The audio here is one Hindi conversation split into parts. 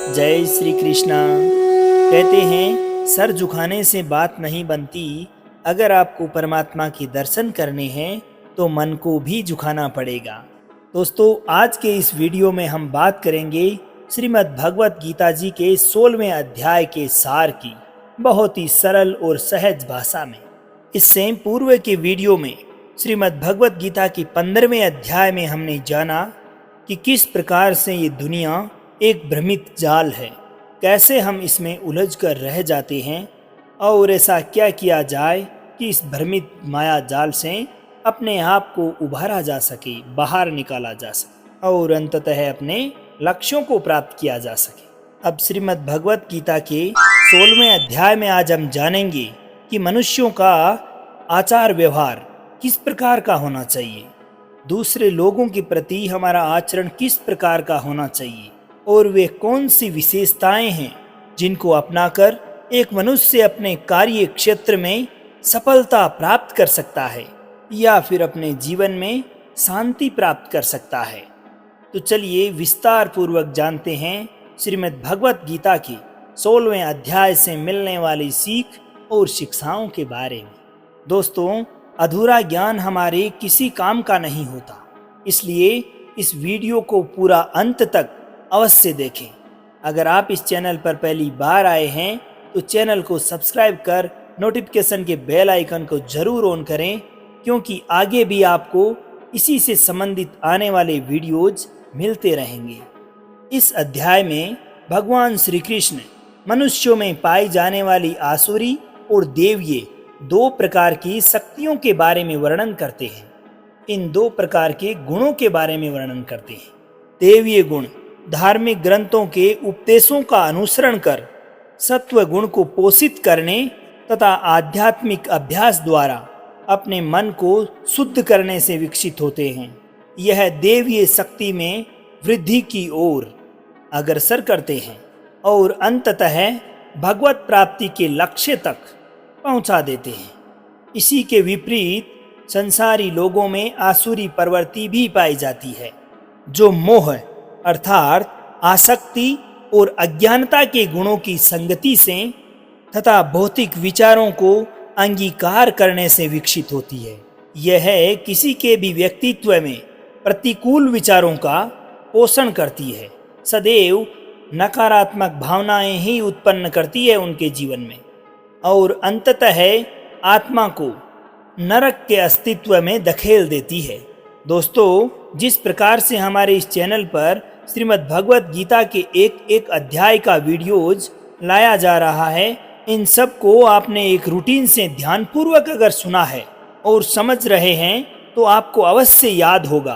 जय श्री कृष्णा। कहते हैं सर झुकाने से बात नहीं बनती। अगर आपको परमात्मा के दर्शन करने हैं तो मन को भी झुकाना पड़ेगा। दोस्तों, आज के इस वीडियो में हम बात करेंगे श्रीमद् भगवत गीता जी के 16वें अध्याय के सार की, बहुत ही सरल और सहज भाषा में। इससे पूर्व के वीडियो में श्रीमद् भगवत गीता के 15वें अध्याय में हमने जाना कि किस प्रकार से ये दुनिया एक भ्रमित जाल है, कैसे हम इसमें उलझ कर रह जाते हैं और ऐसा क्या किया जाए कि इस भ्रमित माया जाल से अपने आप को उभारा जा सके, बाहर निकाला जा सके और अंततः अपने लक्ष्यों को प्राप्त किया जा सके। अब श्रीमद् भगवत गीता के 16वें अध्याय में आज हम जानेंगे कि मनुष्यों का आचार व्यवहार किस प्रकार का होना चाहिए, दूसरे लोगों के प्रति हमारा आचरण किस प्रकार का होना चाहिए और वे कौन सी विशेषताएं हैं जिनको अपनाकर एक मनुष्य अपने कार्य क्षेत्र में सफलता प्राप्त कर सकता है या फिर अपने जीवन में शांति प्राप्त कर सकता है। तो चलिए विस्तार पूर्वक जानते हैं श्रीमद् भगवत गीता के 16वें अध्याय से मिलने वाली सीख और शिक्षाओं के बारे में। दोस्तों, अधूरा ज्ञान हमारे किसी काम का नहीं होता, इसलिए इस वीडियो को पूरा अंत तक अवश्य देखें। अगर आप इस चैनल पर पहली बार आए हैं तो चैनल को सब्सक्राइब कर नोटिफिकेशन के बेल आइकन को जरूर ऑन करें, क्योंकि आगे भी आपको इसी से संबंधित आने वाले वीडियोज मिलते रहेंगे। इस अध्याय में भगवान श्री कृष्ण मनुष्यों में पाई जाने वाली आसुरी और देवीय दो प्रकार की शक्तियों के बारे में वर्णन करते हैं। इन दो प्रकार के गुणों के बारे में वर्णन करते हैं। देवीय गुण धार्मिक ग्रंथों के उपदेशों का अनुसरण कर सत्व गुण को पोषित करने तथा आध्यात्मिक अभ्यास द्वारा अपने मन को शुद्ध करने से विकसित होते हैं। यह देवीय शक्ति में वृद्धि की ओर अग्रसर करते हैं और अंततः भगवत प्राप्ति के लक्ष्य तक पहुंचा देते हैं। इसी के विपरीत संसारी लोगों में आसुरी प्रवृत्ति भी पाई जाती है, जो मोह अर्थात आसक्ति और अज्ञानता के गुणों की संगति से तथा भौतिक विचारों को अंगीकार करने से विकसित होती है। यह किसी के भी व्यक्तित्व में प्रतिकूल विचारों का पोषण करती है, सदैव नकारात्मक भावनाएं ही उत्पन्न करती है उनके जीवन में और अंततः आत्मा को नरक के अस्तित्व में धकेल देती है। दोस्तों, जिस प्रकार से हमारे इस चैनल पर श्रीमद् भगवत गीता के एक एक अध्याय का वीडियोज लाया जा रहा है, इन सब को आपने एक रूटीन से ध्यानपूर्वक अगर सुना है और समझ रहे हैं तो आपको अवश्य याद होगा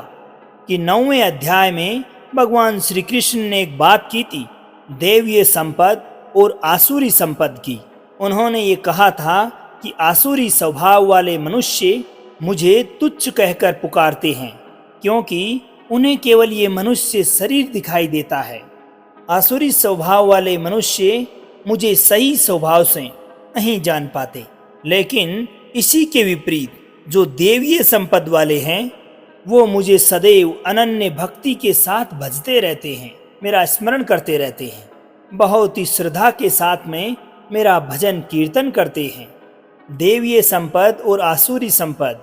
कि 9वें अध्याय में भगवान श्री कृष्ण ने एक बात की थी, देवीय संपद और आसुरी संपद की। उन्होंने ये कहा था कि आसुरी स्वभाव वाले मनुष्य मुझे तुच्छ कहकर पुकारते हैं, क्योंकि उन्हें केवल ये मनुष्य शरीर दिखाई देता है। आसुरी स्वभाव वाले मनुष्य मुझे सही स्वभाव से नहीं जान पाते, लेकिन इसी के विपरीत जो देवीय संपद वाले हैं वो मुझे सदैव अनन्य भक्ति के साथ भजते रहते हैं, मेरा स्मरण करते रहते हैं, बहुत ही श्रद्धा के साथ में मेरा भजन कीर्तन करते हैं। देवीय संपद और आसुरी संपद,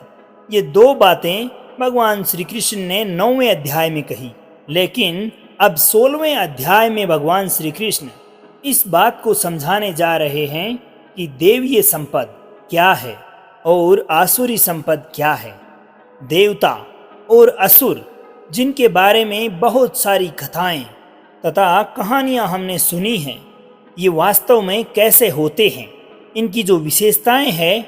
ये दो बातें भगवान श्री कृष्ण ने 9वें अध्याय में कही, लेकिन अब 16वें अध्याय में भगवान श्री कृष्ण इस बात को समझाने जा रहे हैं कि देवीय संपद क्या है और आसुरी संपद क्या है। देवता और असुर, जिनके बारे में बहुत सारी कथाएं तथा कहानियां हमने सुनी हैं, ये वास्तव में कैसे होते हैं, इनकी जो विशेषताएं हैं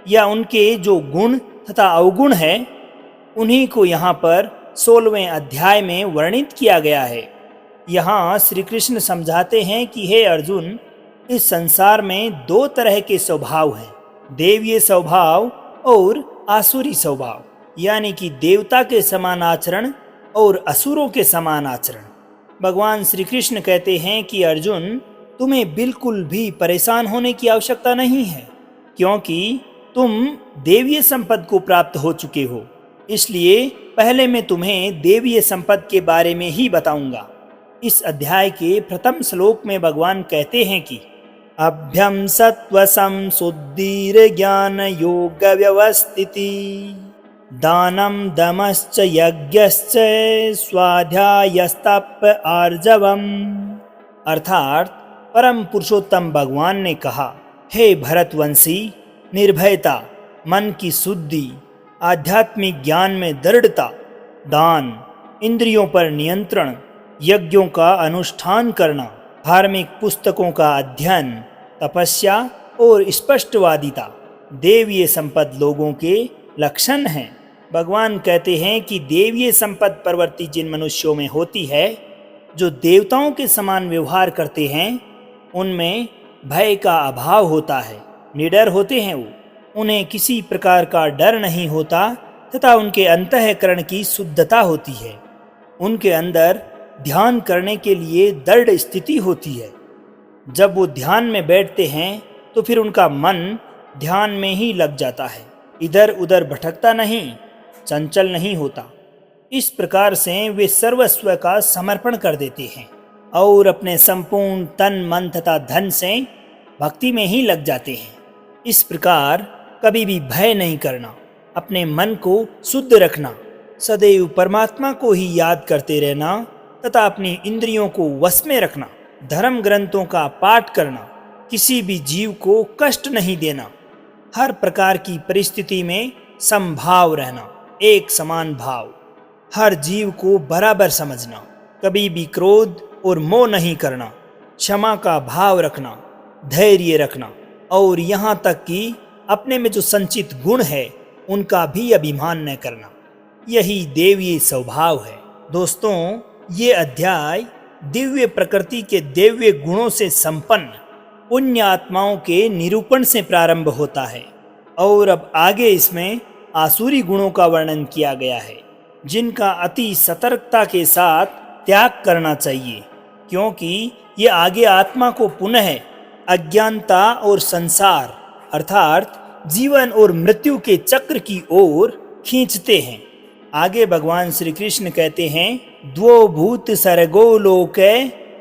या उनके जो गुण तथा अवगुण है, उन्हीं को यहाँ पर 16वें अध्याय में वर्णित किया गया है। यहाँ श्री कृष्ण समझाते हैं कि हे अर्जुन, इस संसार में दो तरह के स्वभाव हैं, देवीय स्वभाव और आसुरी स्वभाव, यानी कि देवता के समान आचरण और असुरों के समान आचरण। भगवान श्री कृष्ण कहते हैं कि अर्जुन, तुम्हें बिल्कुल भी परेशान होने की आवश्यकता नहीं है, क्योंकि तुम देवीय संपद को प्राप्त हो चुके हो। इसलिए पहले मैं तुम्हें देवीय संपद के बारे में ही बताऊंगा। इस अध्याय के प्रथम श्लोक में भगवान कहते हैं कि अभ्यम सत्व संशुद्धिर्ज्ञान योग व्यवस्थिति दानम दमश्च यज्ञश्च स्वाध्यायस्तप आर्जवम। अर्थात परम पुरुषोत्तम भगवान ने कहा, हे भरतवंशी, निर्भयता, मन की शुद्धि, आध्यात्मिक ज्ञान में दृढ़ता, दान, इंद्रियों पर नियंत्रण, यज्ञों का अनुष्ठान करना, धार्मिक पुस्तकों का अध्ययन, तपस्या और स्पष्टवादिता देवीय संपद लोगों के लक्षण हैं। भगवान कहते हैं कि देवीय संपद प्रवृत्ति जिन मनुष्यों में होती है, जो देवताओं के समान व्यवहार करते हैं, उनमें भय का अभाव होता है, निडर होते हैं। उन्हें किसी प्रकार का डर नहीं होता तथा उनके अंतःकरण की शुद्धता होती है। उनके अंदर ध्यान करने के लिए दृढ़ स्थिति होती है। जब वो ध्यान में बैठते हैं तो फिर उनका मन ध्यान में ही लग जाता है, इधर उधर भटकता नहीं, चंचल नहीं होता। इस प्रकार से वे सर्वस्व का समर्पण कर देते हैं और अपने संपूर्ण तन मन तथा धन से भक्ति में ही लग जाते हैं। इस प्रकार कभी भी भय नहीं करना, अपने मन को शुद्ध रखना, सदैव परमात्मा को ही याद करते रहना तथा अपनी इंद्रियों को वश में रखना, धर्म ग्रंथों का पाठ करना, किसी भी जीव को कष्ट नहीं देना, हर प्रकार की परिस्थिति में समभाव रहना, एक समान भाव, हर जीव को बराबर समझना, कभी भी क्रोध और मोह नहीं करना, क्षमा का भाव रखना, धैर्य रखना और यहाँ तक कि अपने में जो संचित गुण है उनका भी अभिमान न करना। यही देवीय स्वभाव है। दोस्तों, ये अध्याय दिव्य प्रकृति के दिव्य गुणों से संपन्न पुण्य आत्माओं के निरूपण से प्रारंभ होता है और अब आगे इसमें आसुरी गुणों का वर्णन किया गया है, जिनका अति सतर्कता के साथ त्याग करना चाहिए, क्योंकि ये आगे आत्मा को पुनः अज्ञानता और संसार अर्थात जीवन और मृत्यु के चक्र की ओर खींचते हैं। आगे भगवान श्री कृष्ण कहते हैं, द्वो भूत सर्गो लोके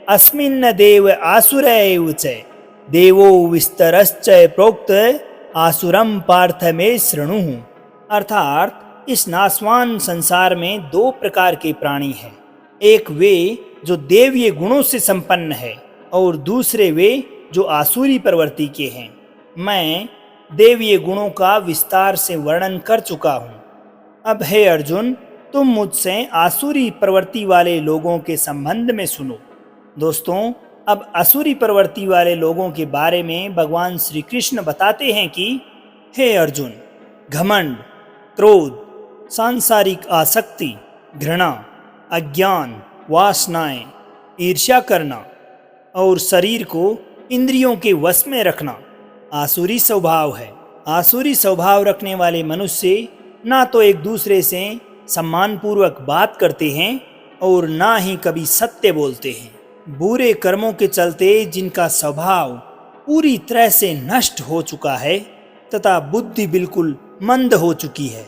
अस्मिन् देव आसुरैव च देवो विस्तरश्च प्रोक्त आसुरम पार्थ में शृणु। अर्थात इस नाशवान संसार में दो प्रकार के प्राणी हैं, एक वे जो देवीय गुणों से संपन्न है और दूसरे वे जो आसुरी प्रवृत्ति के हैं। मैं देवीय गुणों का विस्तार से वर्णन कर चुका हूँ। अब हे अर्जुन, तुम मुझसे आसुरी प्रवृत्ति वाले लोगों के संबंध में सुनो। दोस्तों, अब आसुरी प्रवृत्ति वाले लोगों के बारे में भगवान श्री कृष्ण बताते हैं कि हे अर्जुन, घमंड, क्रोध, सांसारिक आसक्ति, घृणा, अज्ञान, वासनाएं, ईर्ष्या करना और शरीर को इंद्रियों के वश में रखना आसुरी स्वभाव है। आसुरी स्वभाव रखने वाले मनुष्य ना तो एक दूसरे से सम्मानपूर्वक बात करते हैं और ना ही कभी सत्य बोलते हैं। बुरे कर्मों के चलते जिनका स्वभाव पूरी तरह से नष्ट हो चुका है तथा बुद्धि बिल्कुल मंद हो चुकी है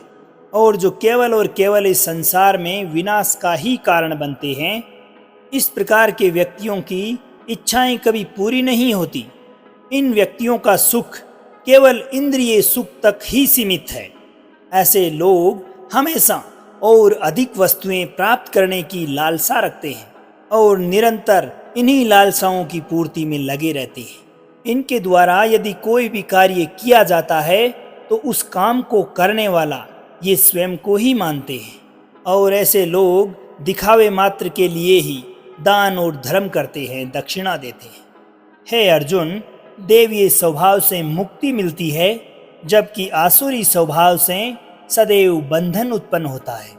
और जो केवल और केवल इस संसार में विनाश का ही कारण बनते हैं, इस प्रकार के व्यक्तियों की इच्छाएं कभी पूरी नहीं होती। इन व्यक्तियों का सुख केवल इंद्रिय सुख तक ही सीमित है। ऐसे लोग हमेशा और अधिक वस्तुएं प्राप्त करने की लालसा रखते हैं और निरंतर इन्हीं लालसाओं की पूर्ति में लगे रहते हैं। इनके द्वारा यदि कोई भी कार्य किया जाता है तो उस काम को करने वाला ये स्वयं को ही मानते हैं और ऐसे लोग दिखावे मात्र के लिए ही दान और धर्म करते हैं, दक्षिणा देते हैं। हे अर्जुन, देवीय स्वभाव से मुक्ति मिलती है, जबकि आसुरी स्वभाव से सदैव बंधन उत्पन्न होता है।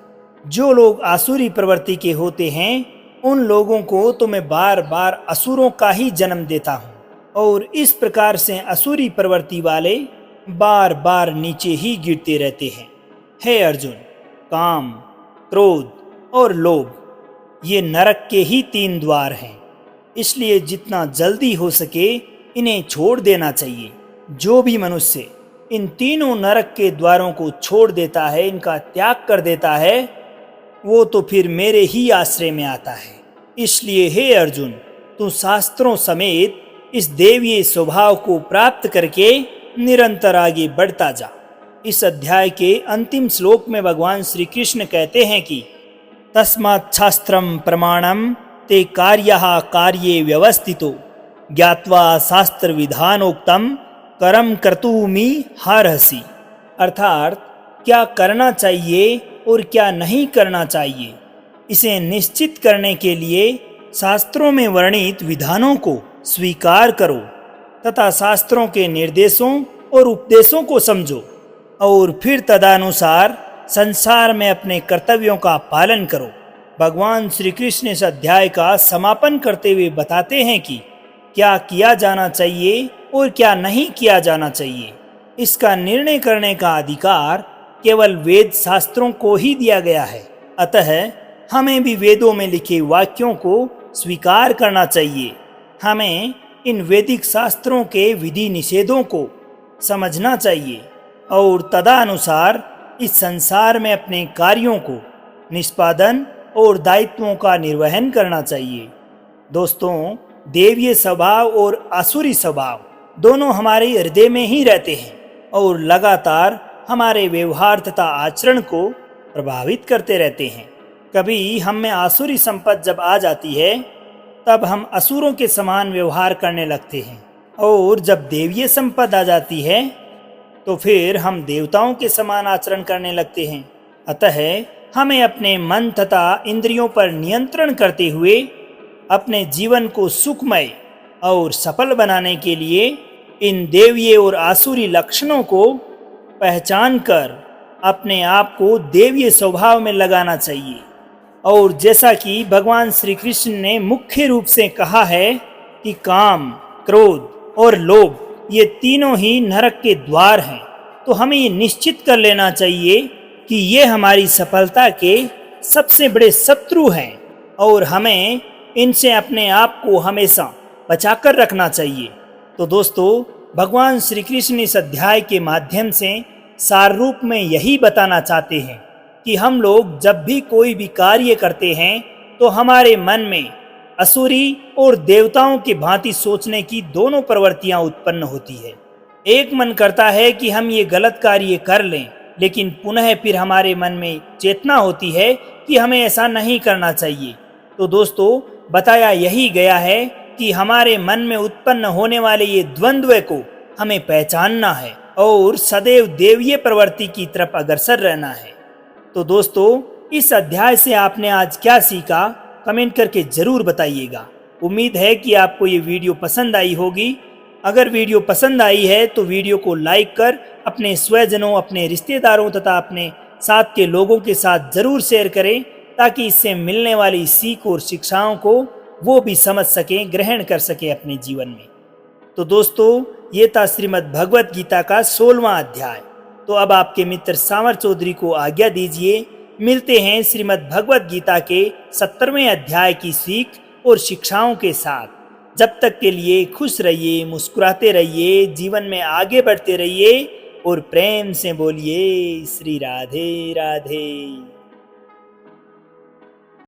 जो लोग आसुरी प्रवृत्ति के होते हैं, उन लोगों को तो मैं बार बार असुरों का ही जन्म देता हूँ और इस प्रकार से असुरी प्रवृत्ति वाले बार बार नीचे ही गिरते रहते हैं। हे अर्जुन, काम, क्रोध और लोभ ये नरक के ही 3 द्वार हैं, इसलिए जितना जल्दी हो सके इन्हें छोड़ देना चाहिए। जो भी मनुष्य इन तीनों नरक के द्वारों को छोड़ देता है, इनका त्याग कर देता है, वो तो फिर मेरे ही आश्रय में आता है। इसलिए हे अर्जुन, तू शास्त्रों समेत इस देवीय स्वभाव को प्राप्त करके निरंतर आगे बढ़ता जा। इस अध्याय के अंतिम श्लोक में भगवान श्री कृष्ण कहते हैं कि तस्मात् शास्त्रम प्रमाणम ते कार्यः कार्ये व्यवस्थितो ज्ञात्वा शास्त्र विधानोक्तम कर्म कर्तुमि हारहसि। अर्थात क्या करना चाहिए और क्या नहीं करना चाहिए, इसे निश्चित करने के लिए शास्त्रों में वर्णित विधानों को स्वीकार करो तथा शास्त्रों के निर्देशों और उपदेशों को समझो और फिर तदनुसार संसार में अपने कर्तव्यों का पालन करो। भगवान श्री कृष्ण इस अध्याय का समापन करते हुए बताते हैं कि क्या किया जाना चाहिए और क्या नहीं किया जाना चाहिए, इसका निर्णय करने का अधिकार केवल वेद शास्त्रों को ही दिया गया है। अतः हमें भी वेदों में लिखे वाक्यों को स्वीकार करना चाहिए। हमें इन वैदिक शास्त्रों के विधि निषेधों को समझना चाहिए और तदनुसार इस संसार में अपने कार्यों को निष्पादन और दायित्वों का निर्वहन करना चाहिए। दोस्तों, देवीय स्वभाव और आसुरी स्वभाव दोनों हमारे हृदय में ही रहते हैं और लगातार हमारे व्यवहार तथा आचरण को प्रभावित करते रहते हैं। कभी हम में आसुरी संपत्ति जब आ जाती है तब हम असुरों के समान व्यवहार करने लगते हैं, और जब देवीय संपत्ति आ जाती है तो फिर हम देवताओं के समान आचरण करने लगते हैं। अतः हमें अपने मन तथा इंद्रियों पर नियंत्रण करते हुए अपने जीवन को सुखमय और सफल बनाने के लिए इन देवीय और आसुरी लक्षणों को पहचान कर अपने आप को देवीय स्वभाव में लगाना चाहिए। और जैसा कि भगवान श्री कृष्ण ने मुख्य रूप से कहा है कि काम, क्रोध और लोभ ये तीनों ही नरक के द्वार हैं, तो हमें ये निश्चित कर लेना चाहिए कि ये हमारी सफलता के सबसे बड़े शत्रु हैं और हमें इनसे अपने आप को हमेशा बचाकर रखना चाहिए। तो दोस्तों, भगवान श्री कृष्ण इस अध्याय के माध्यम से सार रूप में यही बताना चाहते हैं कि हम लोग जब भी कोई भी कार्य करते हैं तो हमारे मन में असुरी और देवताओं की भांति सोचने की दोनों प्रवृत्तियां उत्पन्न होती है। एक मन करता है कि हम ये गलत कार्य कर लें, लेकिन पुनः फिर हमारे मन में चेतना होती है कि हमें ऐसा नहीं करना चाहिए। तो दोस्तों, बताया यही गया है कि हमारे मन में उत्पन्न होने वाले ये द्वंद्व को हमें पहचानना है और सदैव देवीय प्रवृत्ति की तरफ अग्रसर रहना है। तो दोस्तों, इस अध्याय से आपने आज क्या सीखा, कमेंट करके जरूर बताइएगा। उम्मीद है कि आपको ये वीडियो पसंद आई होगी। अगर वीडियो पसंद आई है तो वीडियो को लाइक कर अपने स्वजनों, अपने रिश्तेदारों तथा अपने साथ के लोगों के साथ जरूर शेयर करें, ताकि इससे मिलने वाली सीख और शिक्षाओं को वो भी समझ सकें, ग्रहण कर सकें अपने जीवन में। तो दोस्तों, ये था श्रीमद् भगवत गीता का 16वां अध्याय। तो अब आपके मित्र सावर चौधरी को आज्ञा दीजिए। मिलते हैं श्रीमद् भगवत गीता के 17वें अध्याय की सीख और शिक्षाओं के साथ। जब तक के लिए खुश रहिए, मुस्कुराते रहिए, जीवन में आगे बढ़ते रहिए और प्रेम से बोलिए श्री राधे राधे।